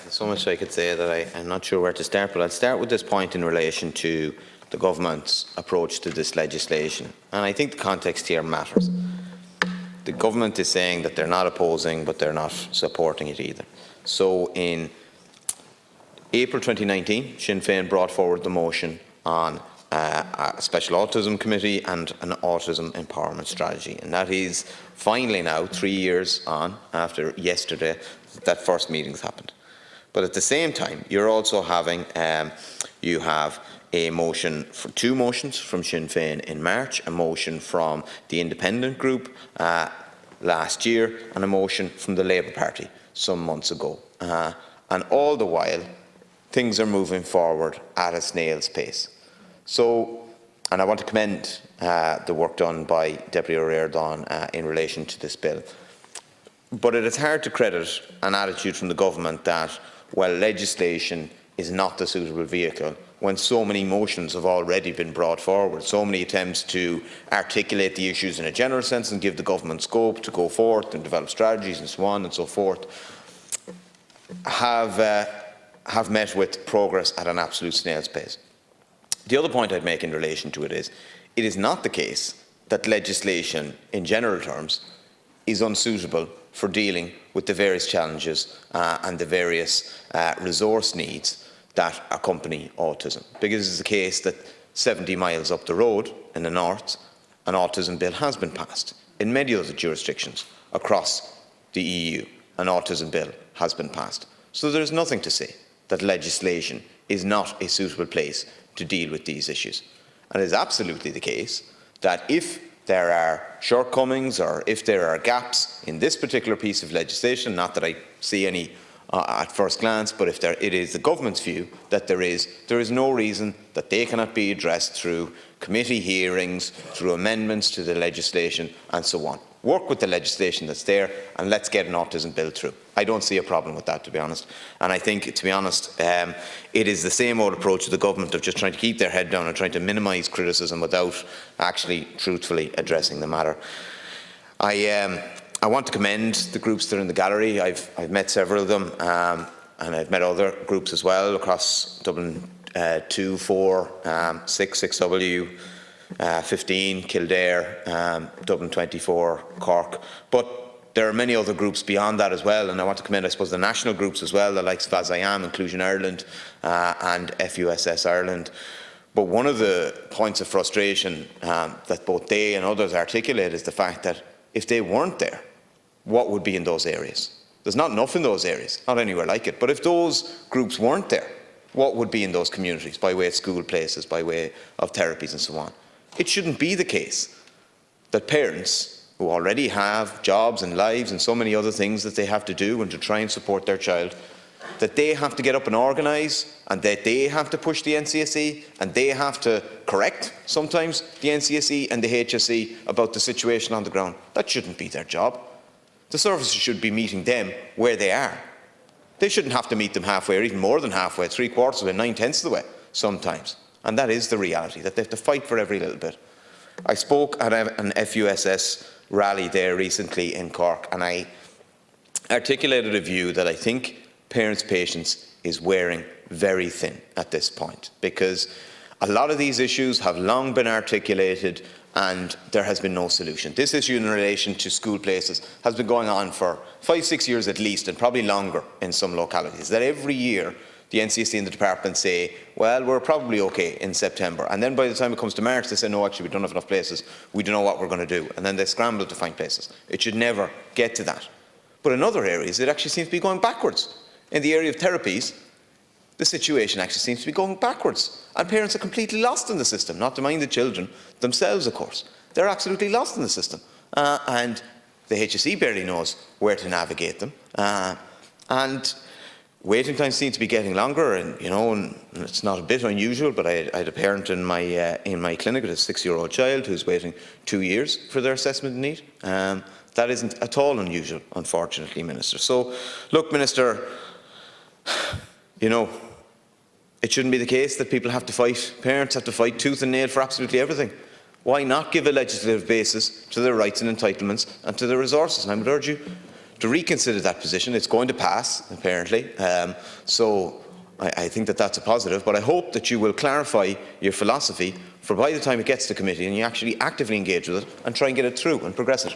so much I could say that I'm not sure where to start, but I'll start with this point in relation to the government's approach to this legislation. And I think the context here matters. The government is saying that they're not opposing, but they're not supporting it either. So in April 2019, Sinn Féin brought forward the motion on a special autism committee and an autism empowerment strategy. And that is finally now, 3 years on, after yesterday, that first meeting's happened. But at the same time, you're also having, you have a motion, two motions from Sinn Féin in March, a motion from the independent group last year, and a motion from the Labour Party some months ago. And all the while, things are moving forward at a snail's pace. So, and I want to commend the work done by Deputy Ó in relation to this bill. But it is hard to credit an attitude from the government that, well, legislation is not the suitable vehicle when so many motions have already been brought forward, so many attempts to articulate the issues in a general sense and give the government scope to go forth and develop strategies and so on and so forth, have met with progress at an absolute snail's pace. The other point I'd make in relation to it is not the case that legislation in general terms is unsuitable for dealing with the various challenges and the various resource needs that accompany autism. Because it is the case that 70 miles up the road in the north, an autism bill has been passed. In many other jurisdictions across the EU, an autism bill has been passed. So there is nothing to say that legislation is not a suitable place to deal with these issues. And it is absolutely the case that if there are shortcomings or if there are gaps in this particular piece of legislation, not that I see any at first glance, but if it is the government's view that there is no reason that they cannot be addressed through committee hearings, through amendments to the legislation and so on. Work with the legislation that's there and let's get an autism bill through. I don't see a problem with that, to be honest. And I think, to be honest, it is the same old approach of the government of just trying to keep their head down and trying to minimise criticism without actually truthfully addressing the matter. I want to commend the groups that are in the gallery. I've met several of them, and I've met other groups as well across Dublin 2, 4, 6, 6W, 15, Kildare, Dublin 24, Cork. But there are many other groups beyond that as well, and I want to commend, I suppose, the national groups as well, the likes of As I Am, Inclusion Ireland, and FUSS Ireland. But one of the points of frustration that both they and others articulate is the fact that if they weren't there, what would be in those areas? There's not enough in those areas, not anywhere like it. But if those groups weren't there, what would be in those communities by way of school places, by way of therapies and so on? It shouldn't be the case that parents who already have jobs and lives and so many other things that they have to do and to try and support their child, that they have to get up and organise, and that they have to push the NCSE, and they have to correct sometimes the NCSE and the HSE about the situation on the ground. That shouldn't be their job. The services should be meeting them where they are. They shouldn't have to meet them halfway, or even more than halfway, 3/4 of the way, 9/10 of the way sometimes. And that is the reality, that they have to fight for every little bit. I spoke at an FUSS rally there recently in Cork, and I articulated a view that I think parents' patience is wearing very thin at this point, because a lot of these issues have long been articulated and there has been no solution. This issue in relation to school places has been going on for 5, 6 years at least, and probably longer in some localities, that every year the NCSE and the department say, well, we're probably okay in September. And then by the time it comes to March, they say, no, actually, we don't have enough places. We don't know what we're going to do. And then they scramble to find places. It should never get to that. But in other areas, it actually seems to be going backwards. In the area of therapies, the situation actually seems to be going backwards. And parents are completely lost in the system, not to mind the children themselves, of course. They're absolutely lost in the system. And the HSE barely knows where to navigate them. And waiting times seem to be getting longer, and and it's not a bit unusual, but I had a parent in my clinic with a 6-year-old child who's waiting 2 years for their assessment need. That isn't at all unusual, unfortunately, Minister. So, look, Minister, it shouldn't be the case that people have to fight, parents have to fight tooth and nail for absolutely everything. Why not give a legislative basis to their rights and entitlements and to their resources? And I would urge you to reconsider that position. It's going to pass, apparently. So I think that that's a positive, but I hope that you will clarify your philosophy for by the time it gets to committee and you actually actively engage with it and try and get it through and progress it.